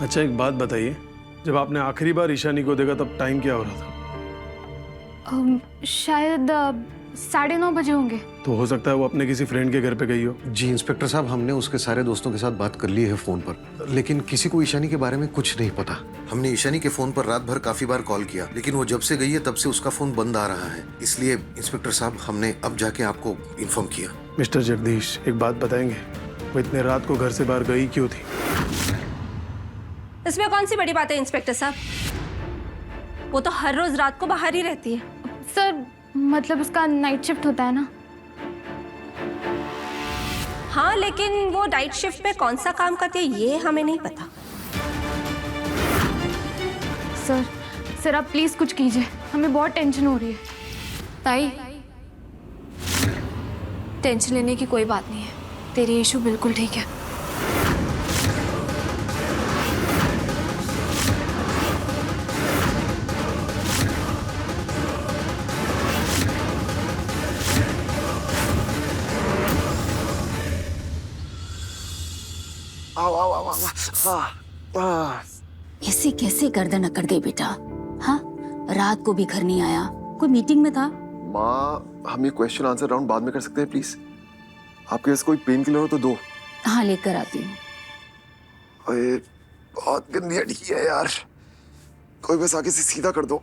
अच्छा एक बात बताइए, जब आपने आखिरी बार ईशानी को देखा तब टाइम क्या हो रहा था? शायद 9:30 बजे होंगे। तो हो सकता है वो अपने किसी फ्रेंड के घर पे गई हो। जी इंस्पेक्टर साहब, हमने उसके सारे दोस्तों के साथ बात कर ली है फोन पर, लेकिन किसी को ईशानी के बारे में कुछ नहीं पता। हमने ईशानी के फोन पर रात भर काफी बार कॉल किया, लेकिन वो जब से गई है तब से उसका फोन बंद आ रहा है। इसलिए इंस्पेक्टर साहब हमने अब जाके आपको इन्फॉर्म किया। मिस्टर जगदीश, एक बात बताएंगे, वो इतने रात को घर से बाहर गई क्यों थी? इसमें कौन सी बड़ी बात है इंस्पेक्टर साहब? वो तो हर रोज रात को बाहर ही रहती है। सर मतलब उसका नाइट शिफ्ट होता है ना। हाँ, लेकिन वो नाइट शिफ्ट में कौन सा काम करती है ये हमें नहीं पता। सर आप प्लीज कुछ कीजिए, हमें बहुत टेंशन हो रही है। ताई, टेंशन लेने की कोई बात नहीं है, तेरी इशू बिल्कुल ठीक है। ऐसे कैसे गर्दन अकड़ गई बेटा? हाँ, रात को भी घर नहीं आया, कोई मीटिंग में था? माँ, हम ये क्वेश्चन आंसर राउंड बाद में कर सकते हैं प्लीज? आपके पास कोई पेन किलर हो तो दो। हाँ, लेकर आती हूँ। अरे बहुत गंदी हड्डी है यार, कोई बस आगे से सीधा कर दो।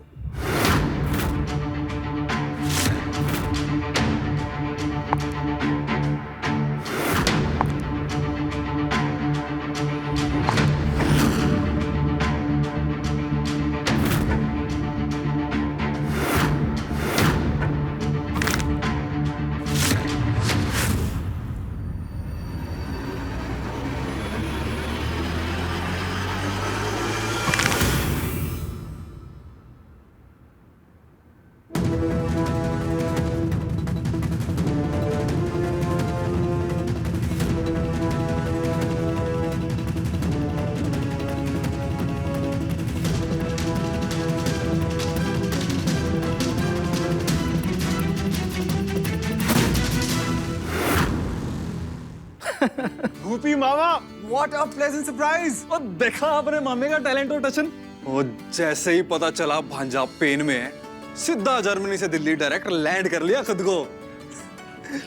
भूपी मामा, व्हाट अ प्लेजेंट सरप्राइज। और देखा आपने मामे का टैलेंट और टचन। और जैसे ही पता चला भांजा पेन में है, सीधा जर्मनी से दिल्ली डायरेक्ट लैंड कर लिया खुद को।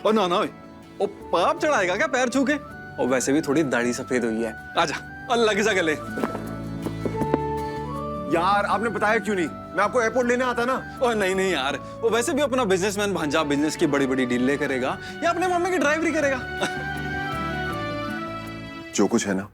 और ना वो पाप चढ़ाएगा क्या पैर छू के? और वैसे भी थोड़ी दाढ़ी सफेद हुई है। आजा अल्लाह की गले। यार आपने बताया क्यों नहीं? मैं आपको एयरपोर्ट लेने आता ना। और नहीं यार, वो वैसे भी अपना बिजनेसमैन भांजा, बिजनेस की बड़ी बड़ी डील करेगा या अपने मामे की ड्राइवरी करेगा। जो कुछ है ना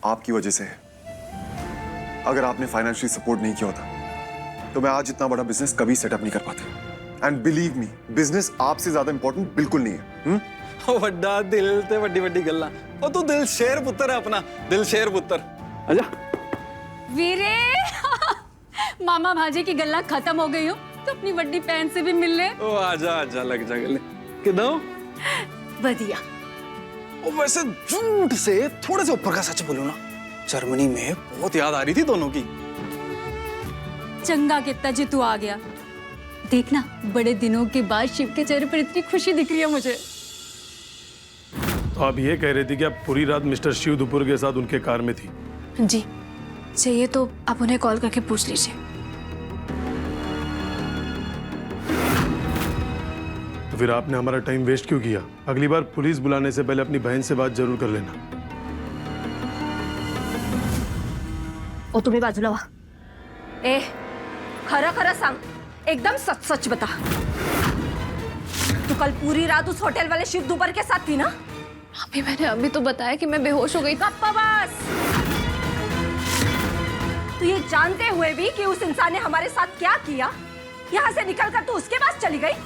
आपकी वजह से है। अगर आपने फाइनेंशियली सपोर्ट नहीं किया होता तो मैं आज इतना बड़ा बिजनेस कभी सेटअप नहीं कर पाता। एंड बिलीव मी, बिजनेस आपसे ज्यादा इंपॉर्टेंट बिल्कुल नहीं है। वड्डा दिल ते वड्डी वड्डी गल्ला। और तू दिल शेर पुत्र है अपना, दिल शेर पुत्र। आजा वीरे मामा भाजी की गल्ला खत्म हो गई हो तो अपनी बड़ी बहन से भी मिल ले। ओ आजा लग जा गले। किधर? बढ़िया। और वैसे झूठ से थोड़े से ऊपर का सच बोलूं ना, जर्मनी में बहुत याद आ रही थी दोनों की। चंगा कितना जी तू आ गया। देखना, बड़े दिनों के बाद शिव के चेहरे पर इतनी खुशी दिख रही है मुझे। तो आप ये कह रही थी कि आप पूरी रात मिस्टर शिव दुपुर के साथ उनके कार में थी? जी, चाहिए तो आप उन्हें कॉल करके पूछ लीजिए। तो फिर आपने हमारा टाइम वेस्ट क्यों किया? अगली बार पुलिस बुलाने से पहले अपनी बहन से बात जरूर कर लेना। ओ तुम्ही बाजूला वा। ए, खरं खरं सांग, एकदम सच सच बता। तू कल पूरी रात उस होटल वाले शिव दुबर के साथ थी ना? अभी मैंने अभी तो बताया कि मैं बेहोश हो गई। गप्पा बस। तू ये जानते हुए भी कि उस इंसान ने हमारे साथ क्या किया, यहाँ से निकलकर तू उसके पास चली गई।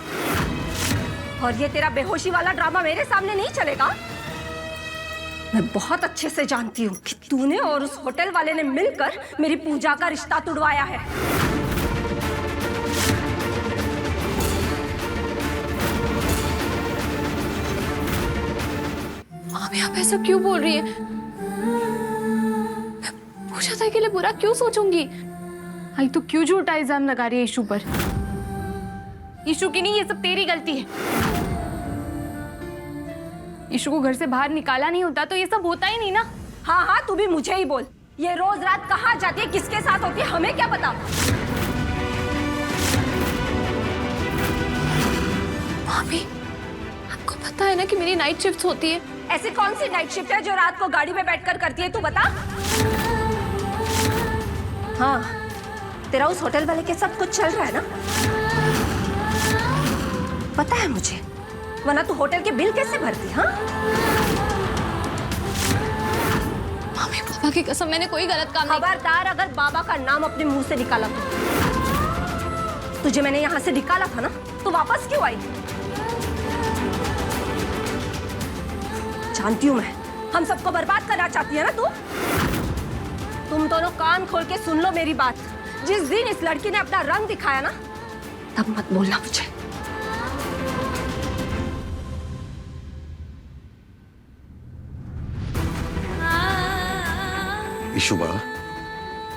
और ये तेरा बेहोशी वाला ड्रामा मेरे सामने नहीं चलेगा। मैं बहुत अच्छे से जानती हूँ कि तूने और उस होटल वाले ने मिलकर मेरी पूजा का रिश्ता तुड़वाया है। आप यहाँ पे ऐसा क्यों बोल रही है? पूजा था के लिए बुरा क्यों सोचूंगी? आई तो क्यों झूठा इल्जाम लगा रही है ईशू पर? ईशू की नहीं, ये सब तेरी गलती है। ईशू को घर से बाहर निकाला नहीं होता तो ये सब होता ही नहीं ना। हाँ हाँ, तू भी मुझे ही बोल। ये रोज रात कहाँ जाती है, किसके साथ होती है, हमें क्या पता। भाभी, आपको पता है ना कि मेरी नाइट शिफ्ट होती है। ऐसी कौन सी नाइट शिफ्ट है जो रात को गाड़ी में बैठकर करती है, तू बता। हाँ, तेरा उस होटल वाले के सब कुछ चल रहा है ना, पता है मुझे, वरना तू होटल के बिल कैसे भरती। हाँ भाभी, पापा की कसम, मैंने कोई गलत काम नहीं। खबरदार, अगर बाबा का नाम अपने मुंह से निकाला तो। तुझे मैंने यहाँ से निकाला था ना, तो वापस क्यों आई? जानती हूँ मैं, हम सबको बर्बाद करना चाहती है ना तू। तुम दोनों कान खोल के सुन लो मेरी बात। जिस दिन इस लड़की ने अपना रंग दिखाया ना, तब मत बोलना मुझे। इशुबा,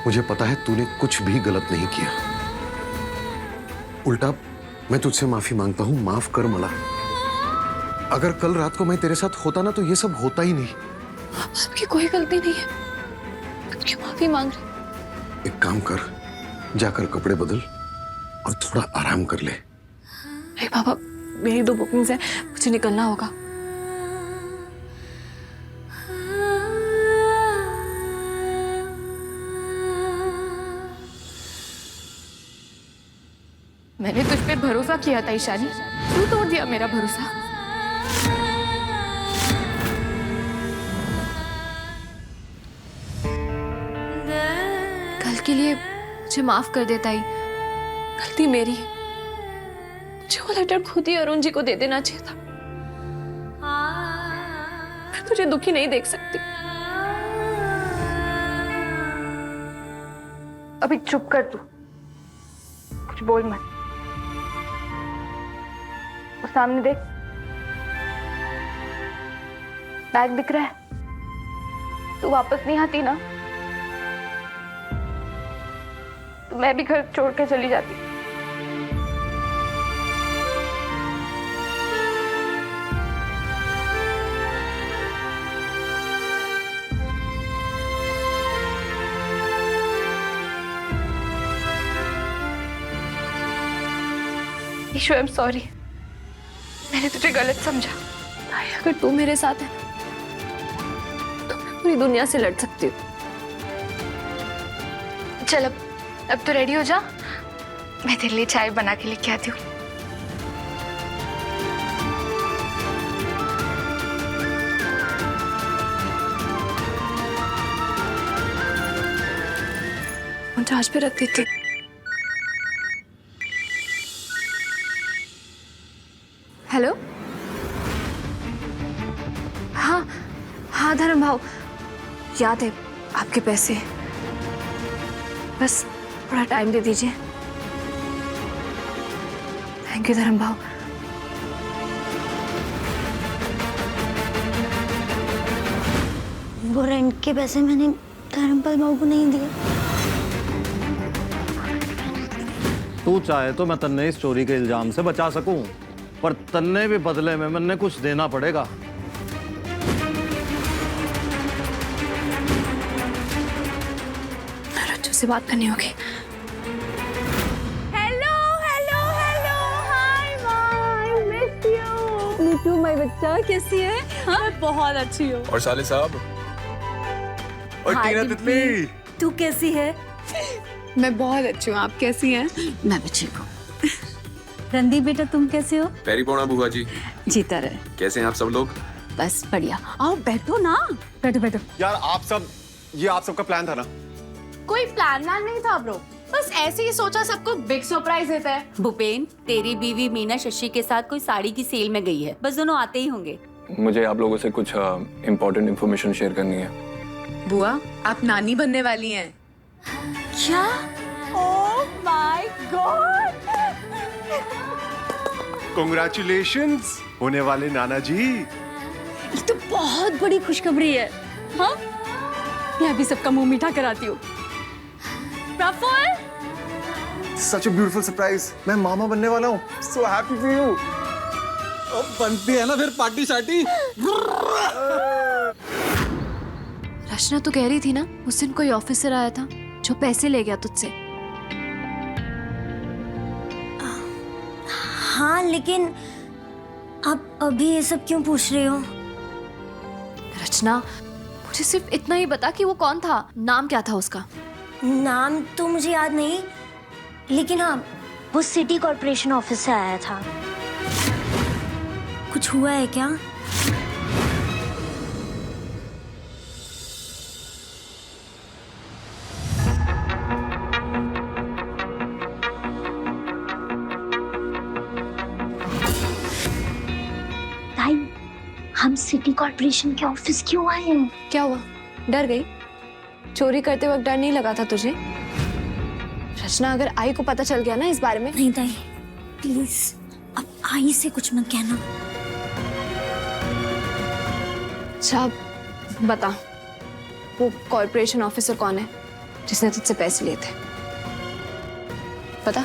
मुझे पता है तूने कुछ भी गलत नहीं किया। उल्टा मैं तुझसे माफी मांगता हूं, माफ कर मला। अगर कल रात को मैं तेरे साथ होता ना तो ये सब होता ही नहीं। आपकी कोई गलती नहीं है, आप क्यों माफी मांग रहे? एक काम कर, जाकर कपड़े बदल और थोड़ा आराम कर ले। अरे पापा, मेरी 2 बुकिंग्स हैं, मुझे निकलना होगा। मैंने तुझ पे भरोसा किया था ईशानी, तू तोड़ दिया मेरा भरोसा। कल के लिए मुझे माफ कर देता ही, गलती मेरी है। मुझे वो लेटर खुद ही अरुण जी को दे देना चाहिए था। मैं तुझे दुखी नहीं देख सकती। अभी चुप कर तू, कुछ बोल मत। वो सामने देख, बैग दिख रहा है। तू वापस नहीं आती ना तो मैं भी घर छोड़ के चली जाती। ईशु, आई एम सॉरी, मैंने तुझे गलत समझा। भाई, अगर तू मेरे साथ है तो मैं पूरी दुनिया से लड़ सकती हूँ। चल अब तो रेडी हो जा, मैं तेरे लिए चाय बना के लेके आती हूँ। चार्ज पे रख देती। हेलो, हाँ हाँ धर्म भाव, याद है आपके पैसे, बस थोड़ा टाइम दे दीजिए। थैंक यू धर्म भाव। वो रेंट के पैसे मैंने धर्मपाल बाबू को नहीं दिए। तू चाहे तो मैं तन्ने इस चोरी के इल्जाम से बचा सकूं, पर तन्ने भी बदले में मैंने कुछ देना पड़ेगा। रज्जू से बात करनी होगी। Hello hello hello, hi my, miss you. Me too my बच्चा, कैसी है? हाँ, बहुत अच्छी हो। और साले साहब, और टीना तितली, तू कैसी है? मैं बहुत अच्छी हूँ, आप कैसी हैं? मैं भी ठीक हूँ। रणदीप बेटा, तुम कैसे हो? पैरी पौना बुआ जी, जीता रहे। कैसे हैं आप सब लोग? बस बढ़िया। आओ बैठो ना, बैठो बैठो। यार आप सब, ये आप सबका प्लान था ना? कोई प्लान नहीं था ब्रो, बस ऐसे ही सोचा सबको बिग सरप्राइज देता है। भूपेन, तेरी बीवी मीना शशि के साथ कोई साड़ी की सेल में गई है, बस दोनों आते ही होंगे। मुझे आप लोगों से कुछ इम्पोर्टेंट इन्फॉर्मेशन शेयर करनी है। बुआ, आप नानी बनने वाली हैं। क्या? ओह माय गॉड, कांग्रेचुलेशंस होने वाले नाना जी। ये तो बहुत बड़ी खुशखबरी है। हाँ, मैं अभी सबका मुंह मीठा कराती हूँ। प्रफुल्ल, सच अ ब्यूटीफुल सरप्राइज, मैं मामा बनने वाला हूँ। So happy for you. अब बनती है ना फिर पार्टी शार्टी। रचना तो कह रही थी ना उस दिन कोई ऑफिसर आया था जो पैसे ले गया तुझसे। हाँ, लेकिन आप अभी ये सब क्यों पूछ रहे हो? रचना, मुझे सिर्फ इतना ही बता कि वो कौन था, नाम क्या था उसका? नाम तो मुझे याद नहीं, लेकिन हाँ, वो सिटी कॉर्पोरेशन ऑफिस से आया था। कुछ हुआ है क्या? ताई, हम सिटी कॉर्पोरेशन के ऑफिस क्यों आए हैं? क्या हुआ, डर गई? चोरी करते वक्त डर नहीं लगा था तुझे? रचना, अगर आई को पता चल गया ना इस बारे में। नहीं ताई, प्लीज अब आई से कुछ मत कहना। अच्छा बता, वो कॉर्पोरेशन ऑफिसर कौन है जिसने तुझसे पैसे लिए थे? पता?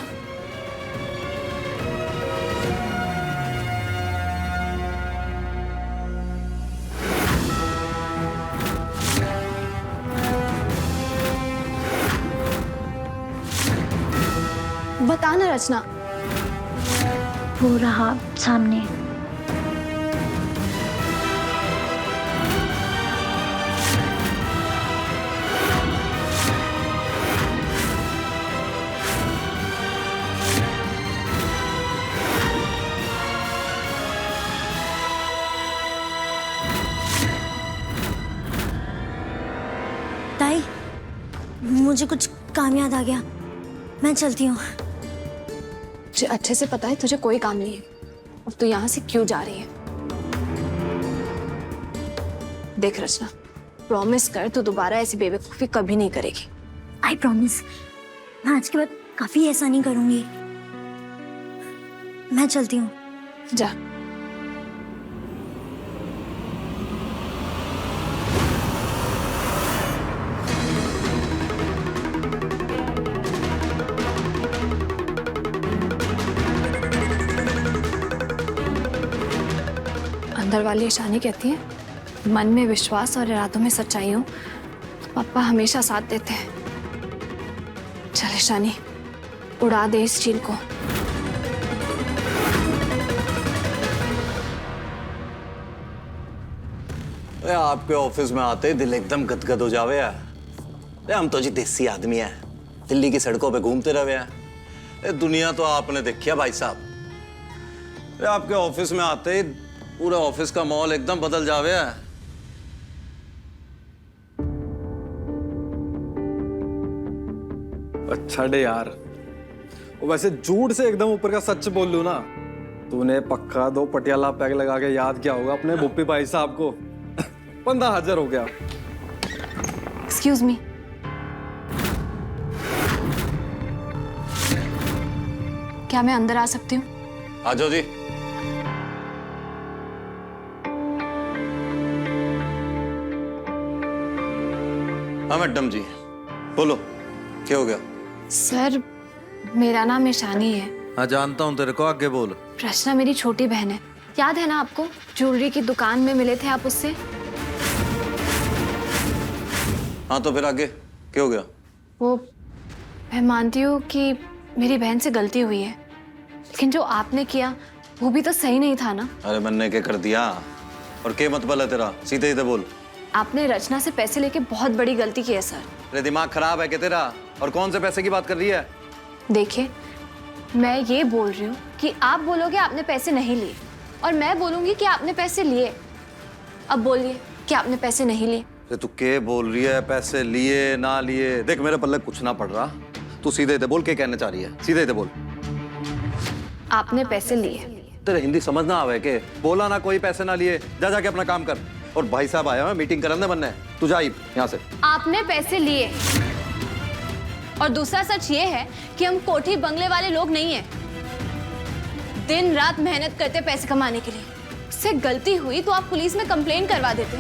बता ना रचना। वो रहा सामने। ताई, मुझे कुछ काम याद आ गया, मैं चलती हूँ। मुझे अच्छे से पता है तुझे कोई काम नहीं है और तू यहाँ से क्यों जा रही है। देख रचना, प्रॉमिस कर तू दोबारा ऐसी बेवकूफी कभी नहीं करेगी। आई प्रॉमिस, मैं आज के बाद कभी ऐसा नहीं करूंगी। मैं चलती हूँ। जा। अंदर वाली ईशानी कहती है, मन में विश्वास और इरादों में सच्चाई हो तो पापा हमेशा साथ देते हैं। चल ईशानी, उड़ा दे इस चील को। आपके ऑफिस में आते ही दिल एकदम गदगद हो जावे है। हम तो जी देसी आदमी है, दिल्ली की सड़कों पे घूमते रहे हैं। दुनिया तो आपने देखी है भाई साहब। आपके ऑफिस में आते ही पूरा ऑफिस का माहौल एकदम बदल जावे है। अच्छा डे यार, वो वैसे झूठ से एकदम ऊपर का सच बोल लूं ना, तूने पक्का 2 पटियाला पैग लगा के याद किया होगा अपने बुप्पी भाई साहब को। 15,000 हो गया। एक्सक्यूज मी, क्या मैं अंदर आ सकती हूँ? आ जाओ जी। हाँ मैडम जी, बोलो क्या हो गया? सर, मेरा नाम ईशानी है। हाँ जानता हूँ तेरे को, आगे बोल। रचना मेरी छोटी बहन है, याद है ना आपको? ज्वेलरी की दुकान में मिले थे आप उससे। हाँ तो फिर आगे क्या हो गया? वो, मैं मानती हूँ कि मेरी बहन से गलती हुई है, लेकिन जो आपने किया वो भी तो सही नहीं था ना। अरे मैंने क्या कर दिया? और क्या मतलब है तेरा? सीधे सीधे बोल। आपने रचना से पैसे लेके बहुत बड़ी गलती की है सर। तेरा दिमाग खराब है क्या तेरा? और कौन से पैसे की बात कर रही है? देखिए, मैं ये बोल रही हूँ कि आप बोलोगे आपने पैसे नहीं लिए और मैं बोलूंगी कि आपने पैसे लिए। अब बोलिए कि आपने पैसे नहीं लिए। तू क्या बोल रही है? पैसे लिए ना लिए देख मेरे पल्ले कुछ ना पड़ रहा। तू सीधे सीधे बोल, क्या कहना चाह रही है? सीधे सीधे बोल। आपने पैसे लिए। तेरे हिंदी समझ ना आवे के? बोला ना कोई पैसे ना लिए, जा जाके अपना काम कर। और भाई साहब आया है, मीटिंग करने बनने। तू जा यहाँ से। आपने पैसे लिए। और दूसरा सच ये है कि हम कोठी बंगले वाले लोग नहीं हैं। दिन रात मेहनत करते पैसे कमाने के लिए। उससे गलती हुई तो आप पुलिस में कंप्लेन करवा देते।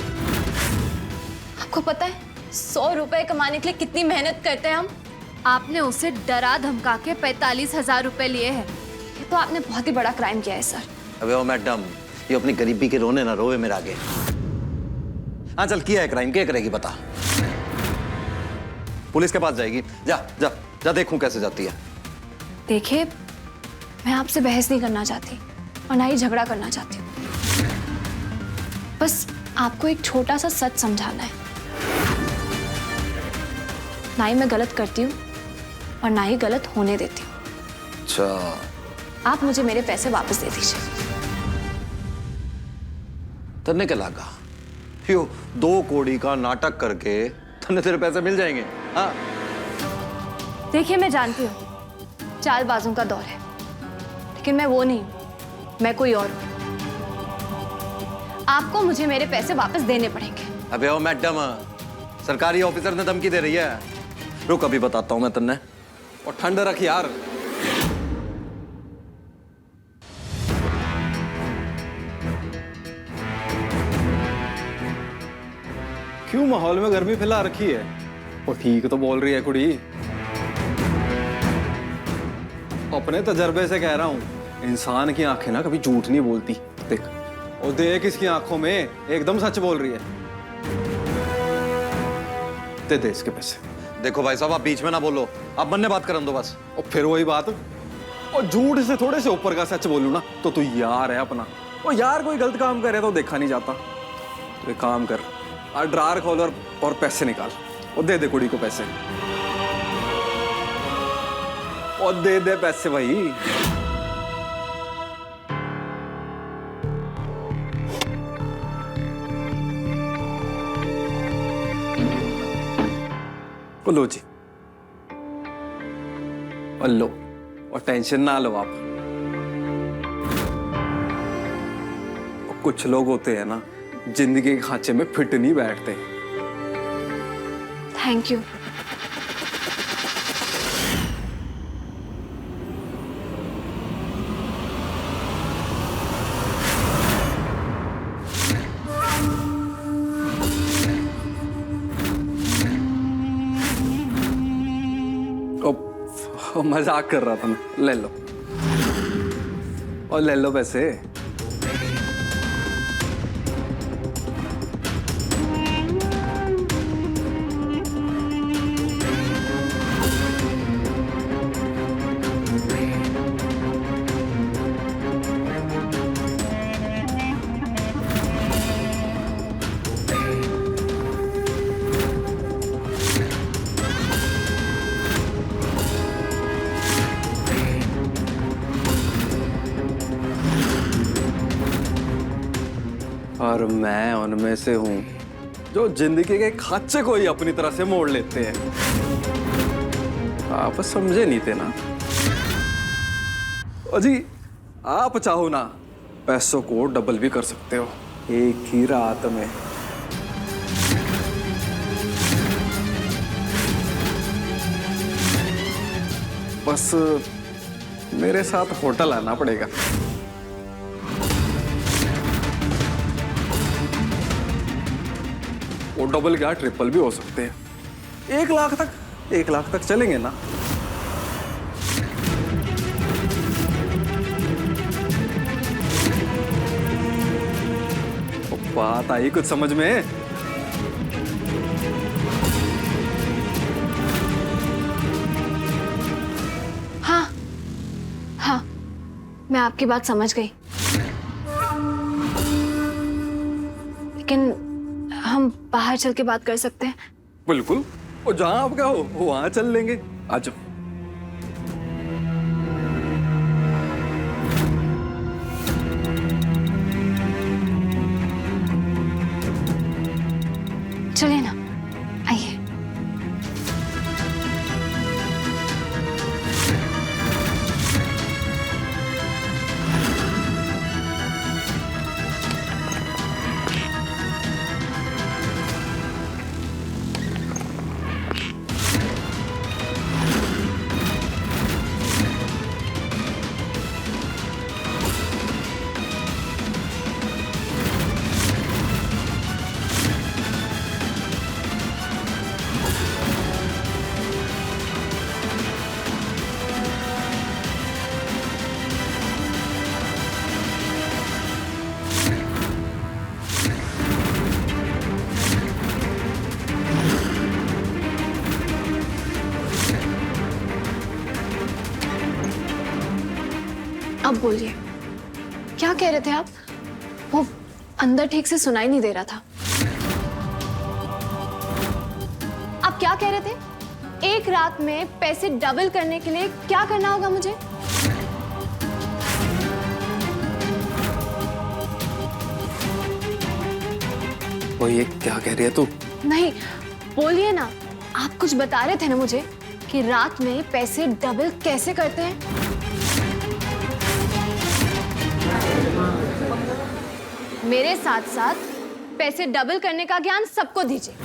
आपको पता है 100 रुपए कमाने के लिए कितनी मेहनत करते हैं हम? आपने उसे डरा धमका के 45,000 रुपए लिए हैं। ये तो आपने बहुत ही बड़ा क्राइम किया है सर। अबे ओ मैडम, ये अपनी गरीबी के रोने ना रोवे मेरे आगे। हाँ चल, किया है क्राइम, क्या करेगी बता? पुलिस के पास जाएगी? जा जा जा, देखूं कैसे जाती है। देखिए, मैं आपसे बहस नहीं करना चाहती और ना ही झगड़ा करना चाहती हूँ। बस आपको एक छोटा सा सच समझाना है। ना ही मैं गलत करती हूँ और ना ही गलत होने देती हूँ। अच्छा, आप मुझे मेरे पैसे वापस दे दीजिए। तन्ने क्या लगा? यो 2 कौड़ी का नाटक करके तन्ने तेरे पैसे मिल जाएंगे? हाँ देखिए, मैं जानती हूँ चालबाजों का दौर है, लेकिन मैं वो नहीं हूँ, मैं कोई और हूँ। आपको मुझे मेरे पैसे वापस देने पड़ेंगे। अबे ओ मैडम, सरकारी ऑफिसर ने धमकी दे रही है। रुक, अभी बताता हूँ मैं तन्ने। और ठंड रख यार। क्यों माहौल में गर्मी फैला रखी है? और ठीक तो बोल रही है कुड़ी। अपने तजर्बे से कह रहा हूं, इंसान की आंखें ना कभी झूठ नहीं बोलती। देख, और देख इसकी आंखों में एकदम सच बोल रही है। दे इसके पैसे। देखो भाई साहब, आप बीच में ना बोलो, आप बन्ने बात करन दो बस। और फिर वही बात, और झूठ से थोड़े से ऊपर का सच बोलूं ना तो तू यार है अपना। और यार कोई गलत काम करे तो देखा नहीं जाता। तो एक काम कर, आज ड्रार खोल और पैसे निकाल और दे कुड़ी को पैसे। और दे पैसे भाई। लो जी, और लो, और टेंशन ना लो आप। और कुछ लोग होते हैं ना, जिंदगी के खांचे में फिट नहीं बैठते। Thank you. मजाक कर रहा था मैं। ले लो, और ले लो पैसे। और मैं उनमें से हूं जो जिंदगी के खांचे को ही अपनी तरह से मोड़ लेते हैं। आप समझे नहीं थे ना? अजी, आप चाहो ना पैसों को डबल भी कर सकते हो एक ही रात में। बस मेरे साथ होटल आना पड़ेगा। वो डबल क्या ट्रिपल भी हो सकते हैं। 1 लाख तक चलेंगे ना? बात आई कुछ समझ में? हाँ हाँ, मैं आपकी बात समझ गई, लेकिन हम बाहर चल के बात कर सकते हैं? बिल्कुल, और जहां आप कहो वहां चल लेंगे। आ जाओ। चलिए ना, आइए। बोलिए, क्या कह रहे थे आप? वो अंदर ठीक से सुनाई नहीं दे रहा था। आप क्या कह रहे थे? एक रात में पैसे डबल करने के लिए क्या करना होगा मुझे? वो ये क्या कह रही है तू? नहीं, बोलिए ना। आप कुछ बता रहे थे ना मुझे कि रात में पैसे डबल कैसे करते हैं। मेरे साथ साथ पैसे डबल करने का ज्ञान सबको दीजिए।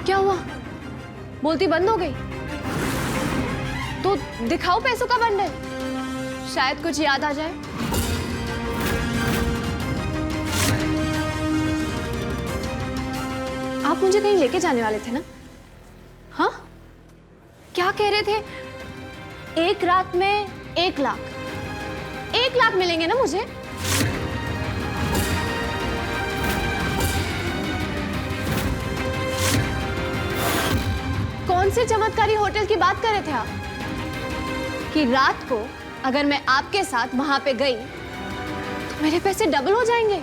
क्या हुआ? बोलती बंद हो गई? तो दिखाओ पैसों का बंडल, शायद कुछ याद आ जाए। आप मुझे कहीं लेके जाने वाले थे ना? हाँ, क्या कह रहे थे? एक रात में 1 लाख, 1 लाख मिलेंगे ना मुझे? कौन से चमत्कारी होटल की बात कर रहे थे आप कि रात को अगर मैं आपके साथ वहां पे गई तो मेरे पैसे डबल हो जाएंगे?